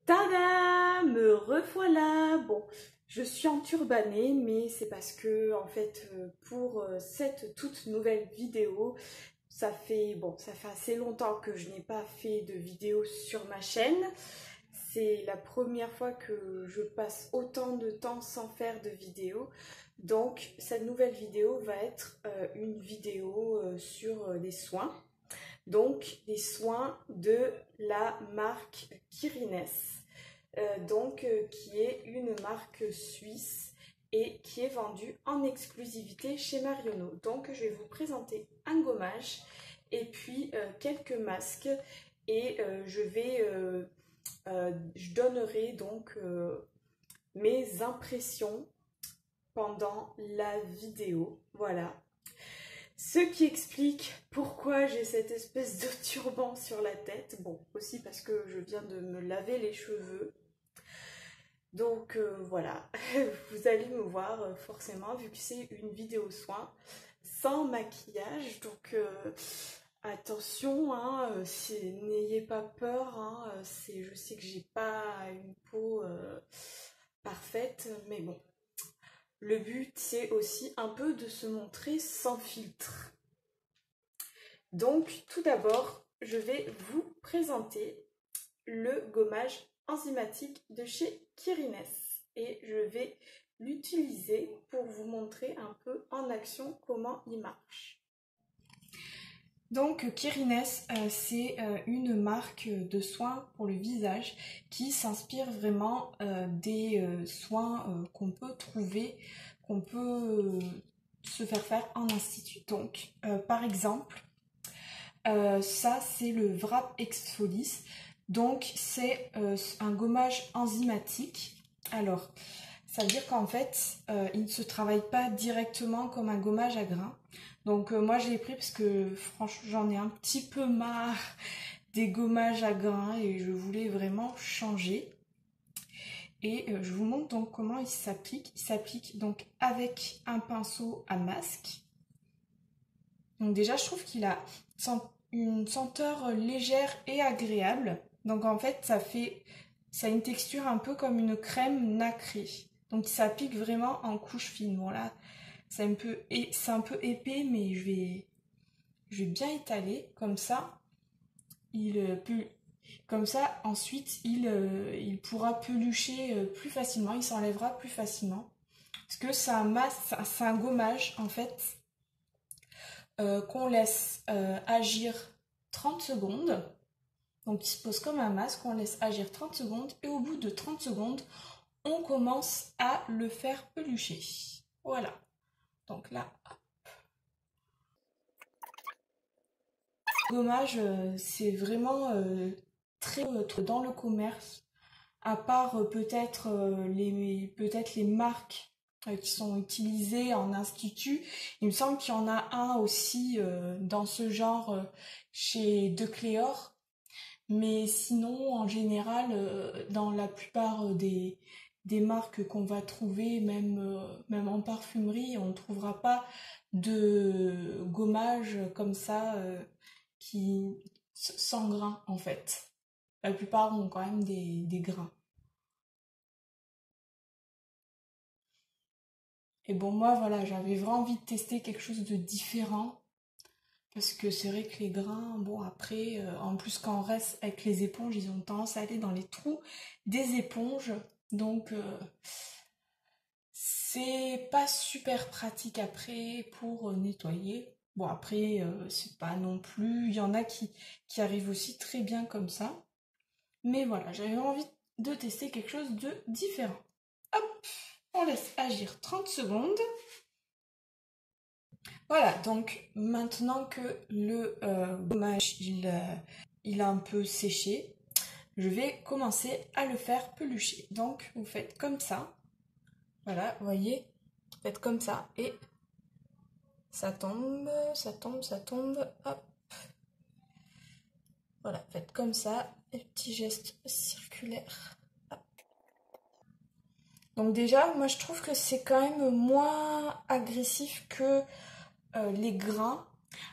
Tada! Me revoilà! Bon, je suis enturbanée, mais c'est parce que, en fait, pour cette toute nouvelle vidéo, ça fait assez longtemps que je n'ai pas fait de vidéo sur ma chaîne. C'est la première fois que je passe autant de temps sans faire de vidéo. Donc, cette nouvelle vidéo va être une vidéo sur des soins. Donc, des soins de la marque Kirines. Qui est une marque suisse et qui est vendue en exclusivité chez Marionnaud. Donc je vais vous présenter un gommage et puis quelques masques et je donnerai donc mes impressions pendant la vidéo. Voilà. Ce qui explique pourquoi j'ai cette espèce de turban sur la tête. Bon, aussi parce que je viens de me laver les cheveux. Donc voilà, vous allez me voir forcément vu que c'est une vidéo soin sans maquillage. Donc attention, hein, n'ayez pas peur. Hein, je sais que j'ai pas une peau parfaite, mais bon. Le but c'est aussi un peu de se montrer sans filtre. Donc tout d'abord, je vais vous présenter le gommage enzymatique de chez Kirines et je vais l'utiliser pour vous montrer un peu en action comment il marche. Donc Kirines, c'est une marque de soins pour le visage qui s'inspire vraiment des soins qu'on peut trouver, qu'on peut se faire en institut. Donc par exemple, ça c'est le Wrap Exfolis. Donc c'est un gommage enzymatique. Alors, ça veut dire qu'en fait, il ne se travaille pas directement comme un gommage à grains. Donc moi je l'ai pris parce que franchement j'en ai un petit peu marre des gommages à grains et je voulais vraiment changer. Et je vous montre donc comment il s'applique. Il s'applique donc avec un pinceau à masque. Donc déjà je trouve qu'il a une senteur légère et agréable. Donc en fait ça a une texture un peu comme une crème nacrée. Donc il s'applique vraiment en couche fine. Bon là c'est un peu épais mais je vais bien étaler comme ça. Comme ça ensuite il pourra pelucher plus facilement, il s'enlèvera plus facilement. Parce que c'est un gommage en fait qu'on laisse agir 30 secondes. Donc il se pose comme un masque, on laisse agir 30 secondes et au bout de 30 secondes, on commence à le faire pelucher. Voilà. Donc là, hop. Le gommage, c'est vraiment très dans le commerce, à part peut-être les marques qui sont utilisées en institut. Il me semble qu'il y en a un aussi dans ce genre chez Decléor. Mais sinon, en général, dans la plupart des marques qu'on va trouver, même en parfumerie, on ne trouvera pas de gommage comme ça sans grains en fait. La plupart ont quand même des grains. Et bon, moi voilà, j'avais vraiment envie de tester quelque chose de différent. Parce que c'est vrai que les grains, bon après, en plus quand on reste avec les éponges, ils ont tendance à aller dans les trous des éponges. Donc c'est pas super pratique après pour nettoyer. Bon après, c'est pas non plus. Il y en a qui arrivent aussi très bien comme ça. Mais voilà, j'avais envie de tester quelque chose de différent. Hop, on laisse agir 30 secondes. Voilà, donc maintenant que le gommage il a un peu séché, je vais commencer à le faire pelucher. Donc vous faites comme ça, voilà, vous voyez, vous faites comme ça et ça tombe, ça tombe, ça tombe, hop. Voilà, faites comme ça, les petits gestes circulaires. Hop. Donc déjà, moi je trouve que c'est quand même moins agressif que les grains.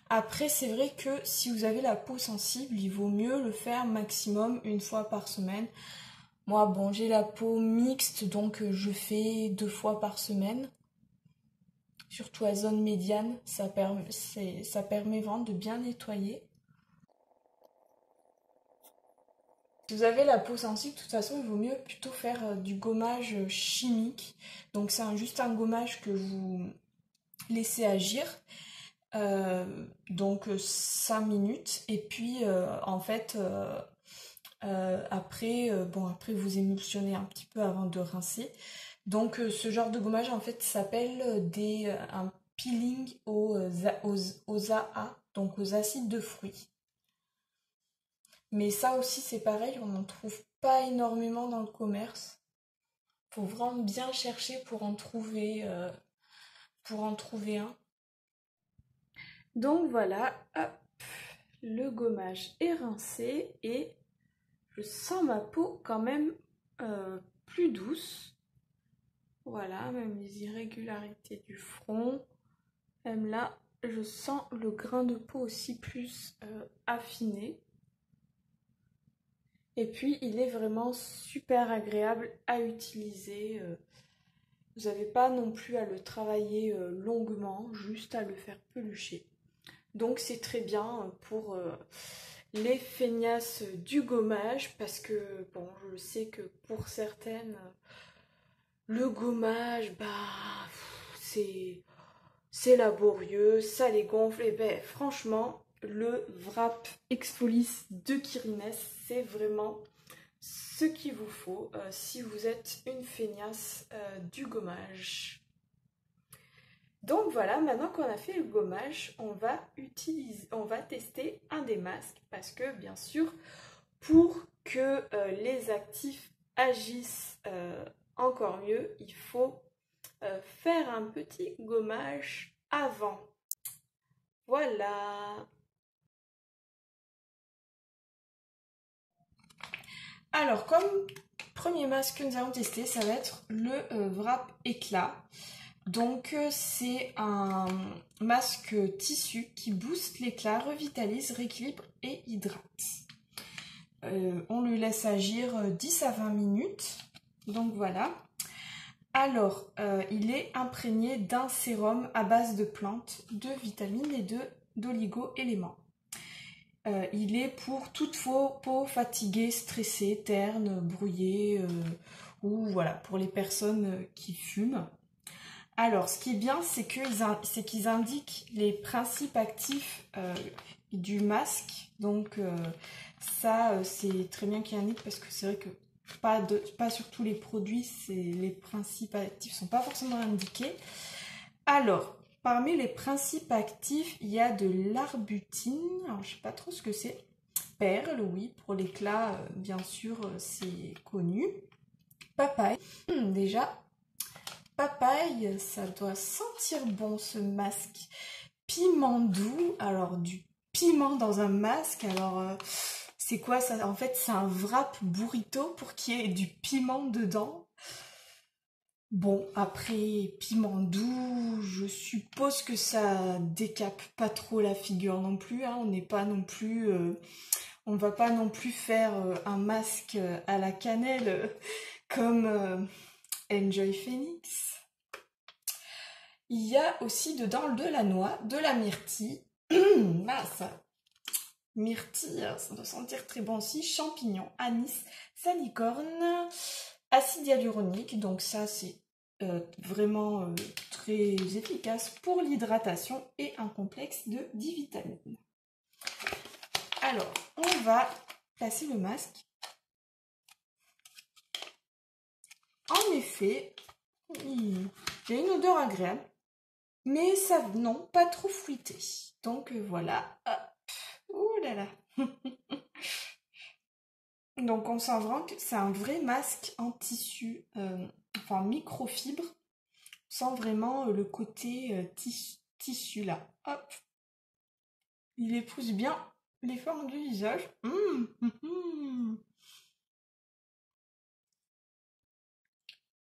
Après, c'est vrai que si vous avez la peau sensible, il vaut mieux le faire maximum une fois par semaine. Moi, bon, j'ai la peau mixte, donc je fais 2 fois par semaine. Surtout à zone médiane, ça permet vraiment de bien nettoyer. Si vous avez la peau sensible, de toute façon, il vaut mieux plutôt faire du gommage chimique. Donc c'est juste un gommage que vous laissez agir. Donc 5 minutes. Et puis en fait, après vous émulsionnez un petit peu avant de rincer. Donc ce genre de gommage en fait s'appelle un peeling aux AA, donc aux acides de fruits. Mais ça aussi c'est pareil, on n'en trouve pas énormément dans le commerce. Faut vraiment bien chercher pour en trouver un. Donc voilà, hop, le gommage est rincé et je sens ma peau quand même plus douce. Voilà, même les irrégularités du front. Même là, je sens le grain de peau aussi plus affiné. Et puis, il est vraiment super agréable à utiliser. Vous n'avez pas non plus à le travailler longuement, juste à le faire pelucher. Donc, c'est très bien pour les feignasses du gommage parce que, bon, je sais que pour certaines, le gommage, c'est laborieux, ça les gonfle. Et ben, franchement, le Wrap Exfolis de Kirines, c'est vraiment ce qu'il vous faut si vous êtes une feignasse du gommage. Donc voilà, maintenant qu'on a fait le gommage, on va tester un des masques parce que bien sûr, pour que les actifs agissent encore mieux, il faut faire un petit gommage avant. Voilà. Alors, comme premier masque que nous allons tester, ça va être le Wrap Éclat. Donc, c'est un masque tissu qui booste l'éclat, revitalise, rééquilibre et hydrate. On le laisse agir 10 à 20 minutes. Donc voilà. Alors, il est imprégné d'un sérum à base de plantes, de vitamines et d'oligo-éléments. Il est pour toute peau fatiguée, stressée, terne, brouillée, ou voilà, pour les personnes qui fument. Alors, ce qui est bien, c'est qu'ils indiquent les principes actifs du masque. Donc, ça, c'est très bien qu'ils indiquent parce que c'est vrai que pas sur tous les produits, les principes actifs ne sont pas forcément indiqués. Alors, parmi les principes actifs, il y a de l'arbutine. Alors, je ne sais pas trop ce que c'est. Perle, oui, pour l'éclat, bien sûr, c'est connu. Papaye, déjà. Papaye, ça doit sentir bon ce masque. Piment doux, alors du piment dans un masque, alors c'est quoi ça? En fait, c'est un wrap burrito pour qu'il y ait du piment dedans. Bon, après, piment doux, je suppose que ça décape pas trop la figure non plus, hein. On n'est pas non plus... on va pas non plus faire un masque à la cannelle comme Enjoy Phoenix. Il y a aussi dedans de la noix, de la myrtille. Mince. Myrtille, ça doit sentir très bon aussi. Champignons, anis, salicorne, acide hyaluronique. Donc ça, c'est vraiment très efficace pour l'hydratation et un complexe de 10 vitamines. Alors, on va placer le masque. En effet, il y a une odeur agréable. Mais ça, non, pas trop fruité. Donc voilà. Hop. Ouh là là. Donc on sent vraiment que c'est un vrai masque en tissu, enfin microfibre. On sent vraiment le côté tissu là. Hop. Il épouse bien les formes du visage.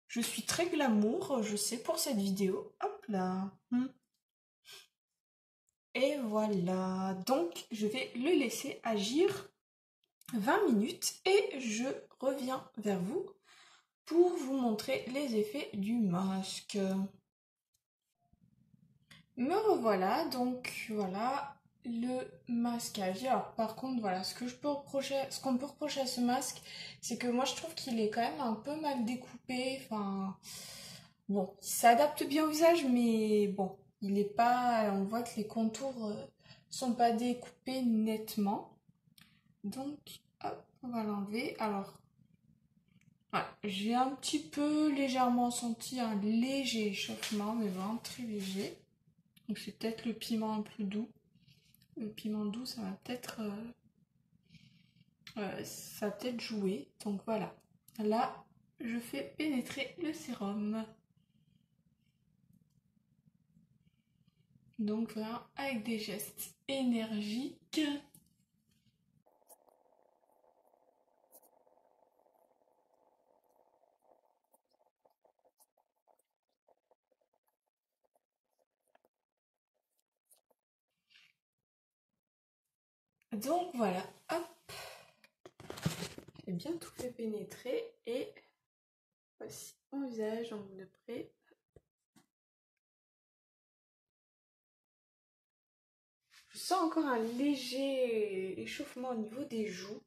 Je suis très glamour, je sais, pour cette vidéo. Hop là. Et voilà, donc je vais le laisser agir 20 minutes et je reviens vers vous pour vous montrer les effets du masque. Me revoilà, donc voilà le masquage. Alors par contre, voilà, ce qu'on peut reprocher à ce masque, c'est que moi je trouve qu'il est quand même un peu mal découpé. Enfin, bon, il s'adapte bien au visage, mais bon, il est pas. On voit que les contours sont pas découpés nettement. Donc, hop, on va l'enlever. Alors, ouais, j'ai un petit peu légèrement senti un léger échauffement, mais vraiment très léger. Donc c'est peut-être le piment un peu doux. Le piment doux, ça va peut-être jouer. Donc voilà. Là, je fais pénétrer le sérum. Donc vraiment avec des gestes énergiques. Donc voilà, hop. J'ai bien tout fait pénétrer et voici mon visage en de près. Je sens encore un léger échauffement au niveau des joues.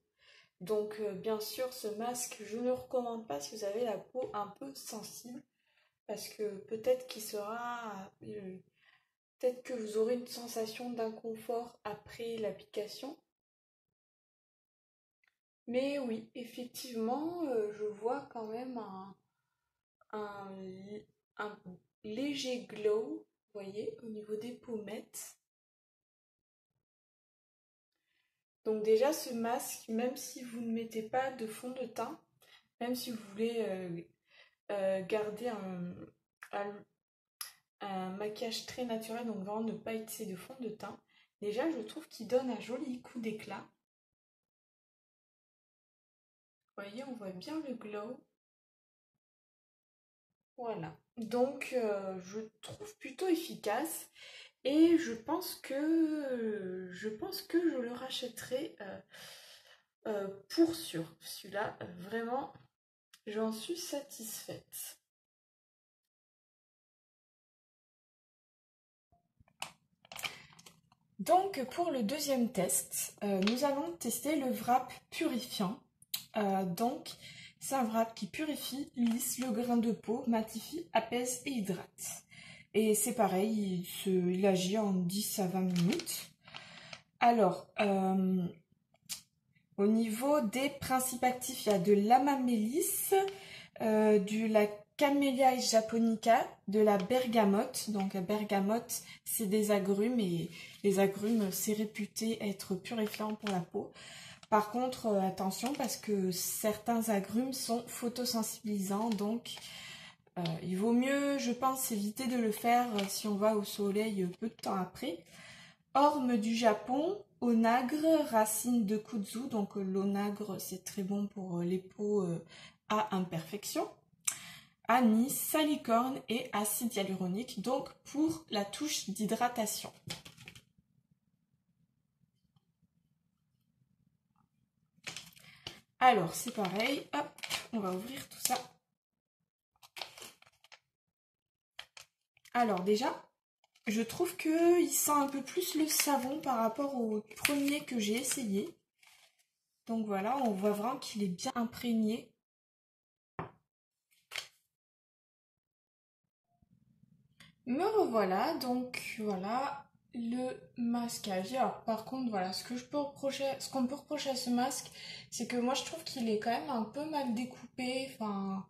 Donc bien sûr, ce masque, je ne le recommande pas si vous avez la peau un peu sensible. Parce que peut-être qu'il sera... peut-être que vous aurez une sensation d'inconfort après l'application. Mais oui, effectivement, je vois quand même un, un léger glow, vous voyez, au niveau des pommettes. Donc déjà, ce masque, même si vous ne mettez pas de fond de teint, même si vous voulez garder un maquillage très naturel, donc vraiment ne pas utiliser de fond de teint, déjà, je trouve qu'il donne un joli coup d'éclat. Vous voyez, on voit bien le glow. Voilà. Donc, je trouve plutôt efficace et je pense que je le rachèterai pour sûr. Celui-là, vraiment, j'en suis satisfaite. Donc, pour le deuxième test, nous allons tester le wrap purifiant. Donc, c'est un wrap qui purifie, lisse le grain de peau, matifie, apaise et hydrate. Et c'est pareil, il agit en 10 à 20 minutes. Alors, au niveau des principes actifs, il y a de l'amamélis, de la Camellia japonica, de la bergamote. Donc la bergamote, c'est des agrumes et les agrumes, c'est réputé être purifiant pour la peau. Par contre, attention parce que certains agrumes sont photosensibilisants, donc il vaut mieux, je pense, éviter de le faire si on va au soleil peu de temps après. Orme du Japon, onagre, racine de kudzu, donc l'onagre c'est très bon pour les peaux à imperfection. Anis, salicorne et acide hyaluronique, donc pour la touche d'hydratation. Alors c'est pareil, hop, on va ouvrir tout ça. Alors déjà, je trouve qu'il sent un peu plus le savon par rapport au premier que j'ai essayé. Donc voilà, on voit vraiment qu'il est bien imprégné. Me revoilà, donc voilà le masquage. Alors par contre, voilà, ce qu'on peut reprocher à ce masque, c'est que moi je trouve qu'il est quand même un peu mal découpé. Enfin,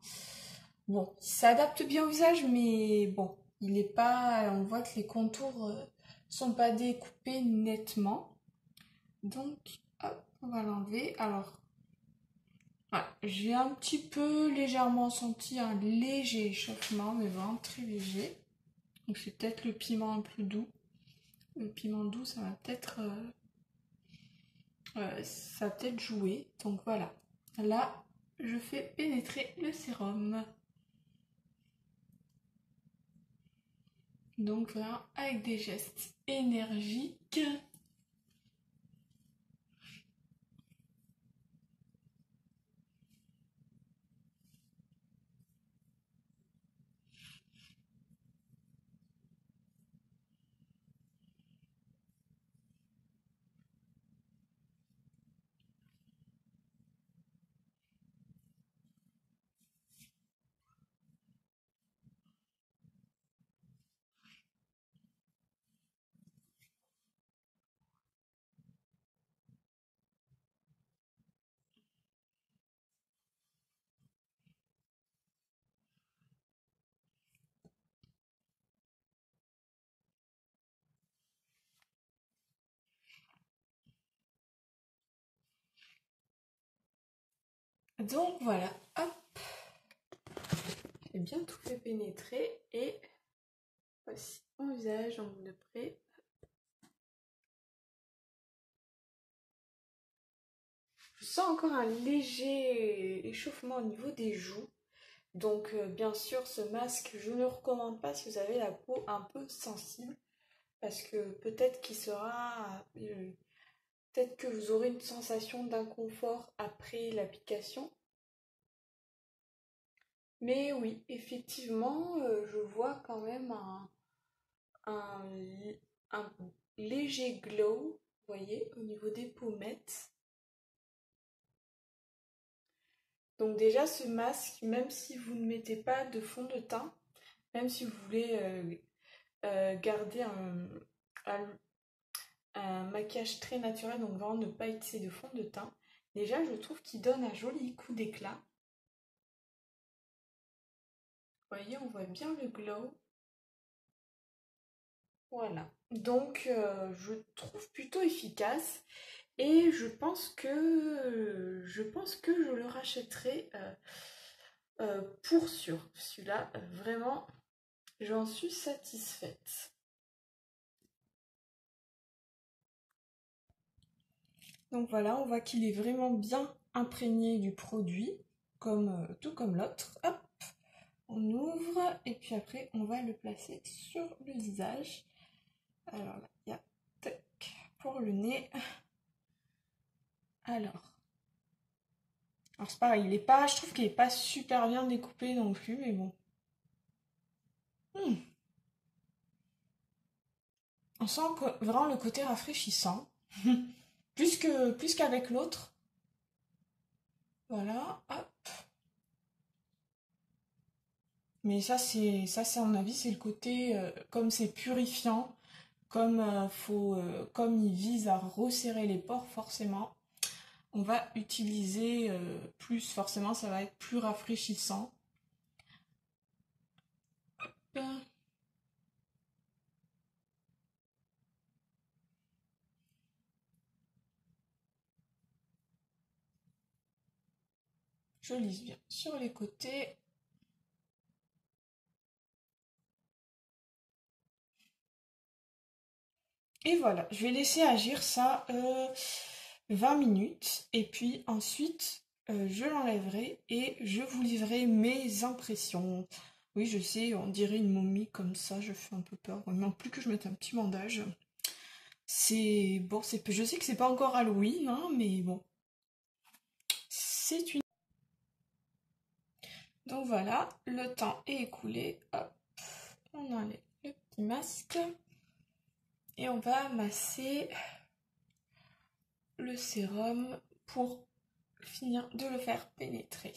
bon, il s'adapte bien au visage, mais bon, il est pas. On voit que les contours sont pas découpés nettement. Donc, hop, on va l'enlever. Alors, ouais, j'ai un petit peu légèrement senti un léger échauffement, mais vraiment très léger. Donc c'est peut-être le piment un peu doux. Le piment doux, ça va peut-être jouer. Donc voilà. Là, je fais pénétrer le sérum. Donc vraiment avec des gestes énergiques. Donc voilà, hop, j'ai bien tout fait pénétrer et voici mon visage donc de près. Je sens encore un léger échauffement au niveau des joues. Donc bien sûr ce masque je ne le recommande pas si vous avez la peau un peu sensible parce que peut-être qu'il sera peut-être que vous aurez une sensation d'inconfort après l'application. Mais oui, effectivement, je vois quand même un, un léger glow, vous voyez, au niveau des pommettes. Donc déjà ce masque, même si vous ne mettez pas de fond de teint, même si vous voulez garder un, un maquillage très naturel, donc vraiment ne pas utiliser de fond de teint, déjà je trouve qu'il donne un joli coup d'éclat. Vous voyez, on voit bien le glow. Voilà. Donc je trouve plutôt efficace et je pense que je le rachèterai pour sûr. Celui-là, vraiment, j'en suis satisfaite. Donc voilà, on voit qu'il est vraiment bien imprégné du produit, tout comme l'autre. Hop, on ouvre et puis après on va le placer sur le visage. Alors là, il y a tac, pour le nez. Alors c'est pareil, je trouve qu'il est pas super bien découpé non plus, mais bon. Hmm. On sent vraiment le côté rafraîchissant, plus qu'avec l'autre. Voilà, hop. Mais ça c'est à mon avis, c'est le côté comme c'est purifiant, comme il vise à resserrer les pores, forcément, on va utiliser plus, forcément, ça va être plus rafraîchissant. Hop. Je lisse bien sur les côtés. Et voilà, je vais laisser agir ça 20 minutes. Et puis ensuite, je l'enlèverai et je vous livrerai mes impressions. Oui, je sais, on dirait une momie comme ça, je fais un peu peur. Il manque plus que je mette un petit bandage. C'est bon, je sais que c'est pas encore Halloween, hein, mais bon, c'est une... Donc voilà, le temps est écoulé. Hop, on enlève le petit masque. Et on va masser le sérum pour finir de le faire pénétrer.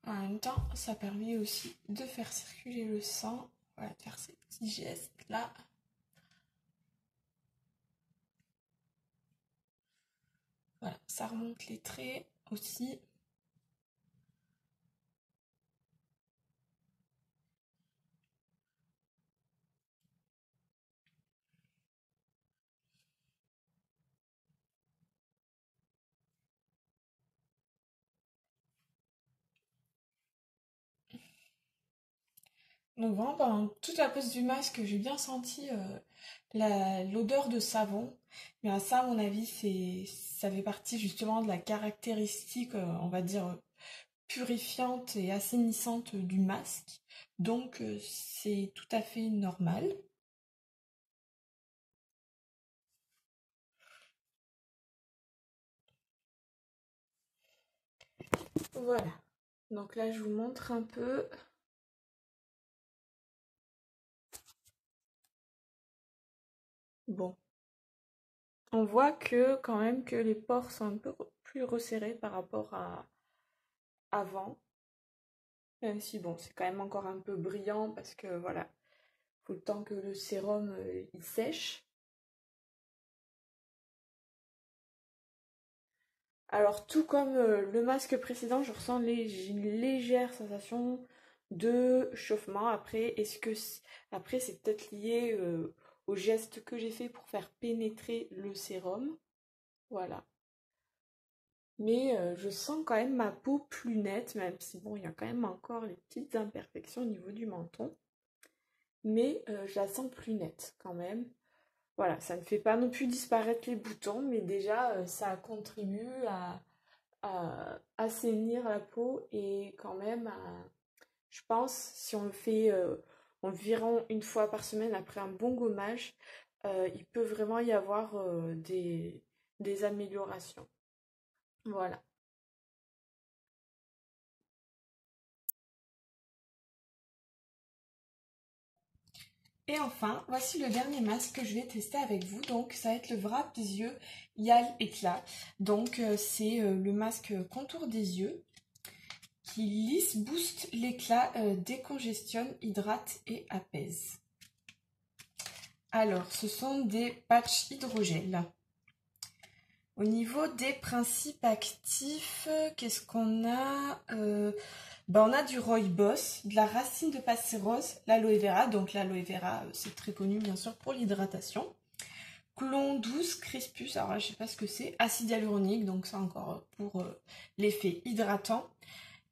En même temps, ça permet aussi de faire circuler le sang. Voilà, de faire ces petits gestes là. Voilà, ça remonte les traits aussi. Donc vraiment, pendant toute la pose du masque, j'ai bien senti l'odeur de savon. Mais ça, à mon avis, ça fait partie justement de la caractéristique, on va dire, purifiante et assainissante du masque. Donc, c'est tout à fait normal. Voilà. Donc là, je vous montre un peu. Bon, on voit que quand même que les pores sont un peu plus resserrés par rapport à avant. Même si bon, c'est quand même encore un peu brillant parce que voilà, faut le temps que le sérum il sèche. Alors tout comme le masque précédent, je ressens une légère sensation de chauffement. Après, après c'est peut-être lié au geste que j'ai fait pour faire pénétrer le sérum. Voilà. Mais je sens quand même ma peau plus nette, même si bon, il y a quand même encore les petites imperfections au niveau du menton. Mais je la sens plus nette quand même. Voilà, ça ne fait pas non plus disparaître les boutons, mais déjà ça contribue à assainir la peau et quand même je pense, si on le fait environ une fois par semaine après un bon gommage, il peut vraiment y avoir des améliorations. Voilà. Et enfin, voici le dernier masque que je vais tester avec vous. Donc, ça va être le Wrap des yeux Yal Éclat. Donc, c'est le masque contour des yeux qui lisse, booste l'éclat, décongestionne, hydrate et apaise. Alors, ce sont des patchs hydrogel. Au niveau des principes actifs, qu'est-ce qu'on a on a du rooibos, de la racine de passérose, l'aloe vera. Donc l'aloe vera, c'est très connu bien sûr pour l'hydratation. Clon douce, crispus, alors là, je sais pas ce que c'est. Acide hyaluronique, donc ça encore pour l'effet hydratant.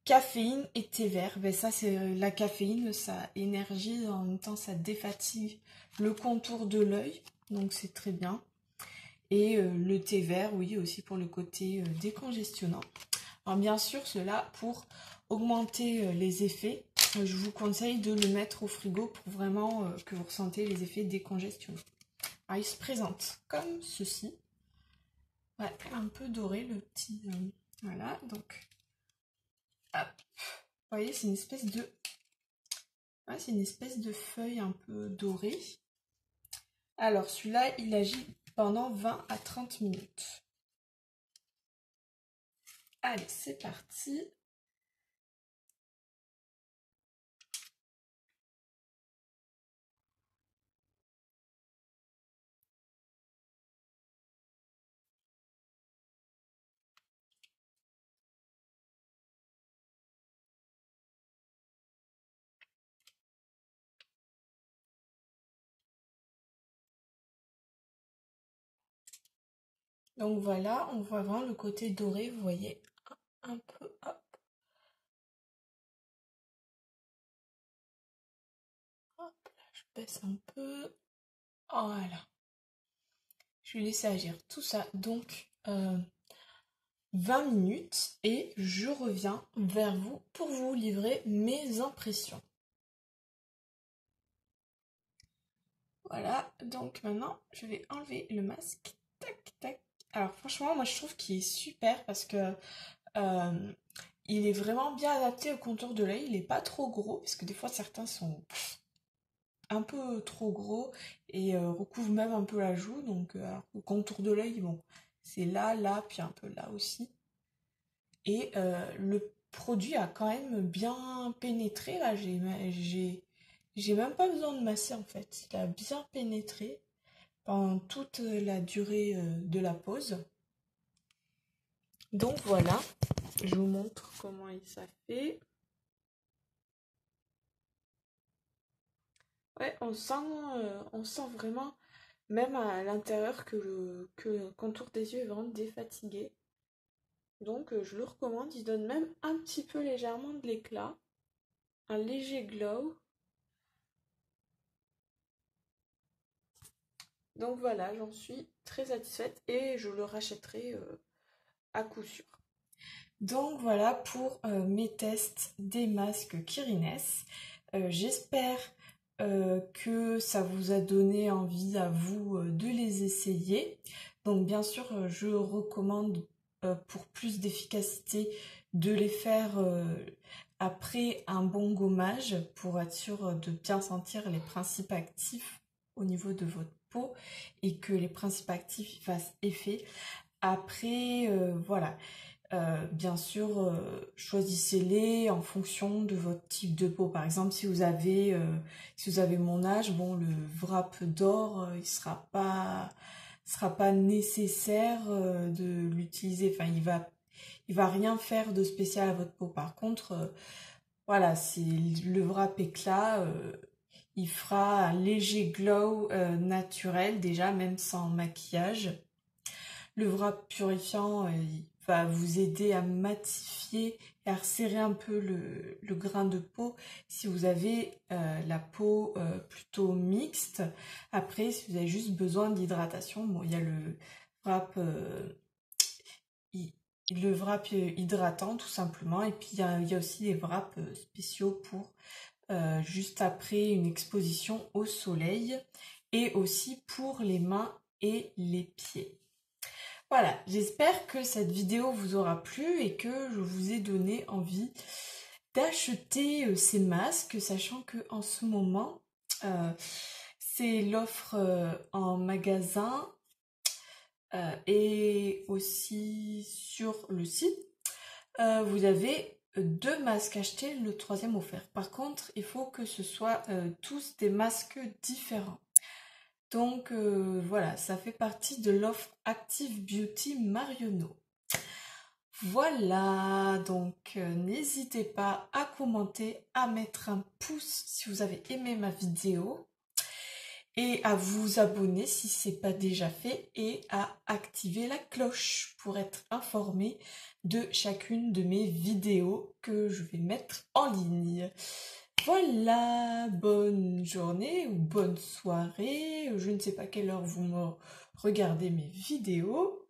Caféine et thé vert. Ben ça c'est la caféine, ça énergise, en même temps ça défatigue le contour de l'œil, donc c'est très bien. Et le thé vert, oui, aussi pour le côté décongestionnant. Alors bien sûr, cela pour augmenter les effets, je vous conseille de le mettre au frigo pour vraiment que vous ressentez les effets décongestionnants. Alors il se présente comme ceci. Ouais, un peu doré le petit... voilà, donc... Hop. Vous voyez, c'est une espèce de... ouais, c'est une espèce de feuille un peu dorée. Alors celui-là, il agit pendant 20 à 30 minutes. Allez, c'est parti. Donc voilà, on voit vraiment le côté doré, vous voyez, un peu, hop, hop, là, je baisse un peu, voilà. Je vais laisser agir tout ça, donc 20 minutes, et je reviens vers vous pour vous livrer mes impressions. Voilà, donc maintenant, je vais enlever le masque, tac, tac. Alors franchement, moi je trouve qu'il est super parce que euh, il est vraiment bien adapté au contour de l'œil, il n'est pas trop gros, parce que des fois certains sont un peu trop gros et recouvre même un peu la joue. Donc au contour de l'œil, bon, c'est là, là, puis un peu là aussi. Et le produit a quand même bien pénétré. Là, j'ai même pas besoin de masser en fait. Il a bien pénétré pendant toute la durée de la pause. Donc voilà, je vous montre comment ça fait. Ouais, on sent vraiment, même à l'intérieur, que le contour des yeux est vraiment défatigué. Donc je le recommande, il donne même un petit peu légèrement de l'éclat, un léger glow. Donc voilà, j'en suis très satisfaite et je le rachèterai à coup sûr. Donc voilà pour mes tests des masques Kirines. J'espère que ça vous a donné envie à vous de les essayer. Donc bien sûr, je recommande pour plus d'efficacité de les faire après un bon gommage pour être sûr de bien sentir les principes actifs au niveau de votre peau et que les principes actifs fassent effet. Après, voilà. Bien sûr, choisissez-les en fonction de votre type de peau. Par exemple, si vous avez mon âge, bon, le wrap d'or, sera pas nécessaire de l'utiliser. Enfin, il va rien faire de spécial à votre peau. Par contre, voilà, si le wrap éclat, il fera un léger glow naturel déjà, même sans maquillage. Le wrap purifiant, il va vous aider à matifier et à resserrer un peu le grain de peau si vous avez la peau plutôt mixte. Après, si vous avez juste besoin d'hydratation, bon, il y a wrap, euh, le wrap hydratant tout simplement. Et puis il y a aussi des wraps spéciaux pour juste après une exposition au soleil et aussi pour les mains et les pieds. Voilà, j'espère que cette vidéo vous aura plu et que je vous ai donné envie d'acheter ces masques, sachant que en ce moment, c'est l'offre en magasin et aussi sur le site. Vous avez 2 masques achetés, le 3e offert. Par contre, il faut que ce soit tous des masques différents. Donc voilà, ça fait partie de l'offre Active Beauty Marionneau. Voilà, donc n'hésitez pas à commenter, à mettre un pouce si vous avez aimé ma vidéo et à vous abonner si ce n'est pas déjà fait et à activer la cloche pour être informé de chacune de mes vidéos que je vais mettre en ligne. Voilà, bonne journée ou bonne soirée, je ne sais pas quelle heure vous me regardez mes vidéos.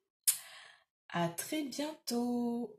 À très bientôt.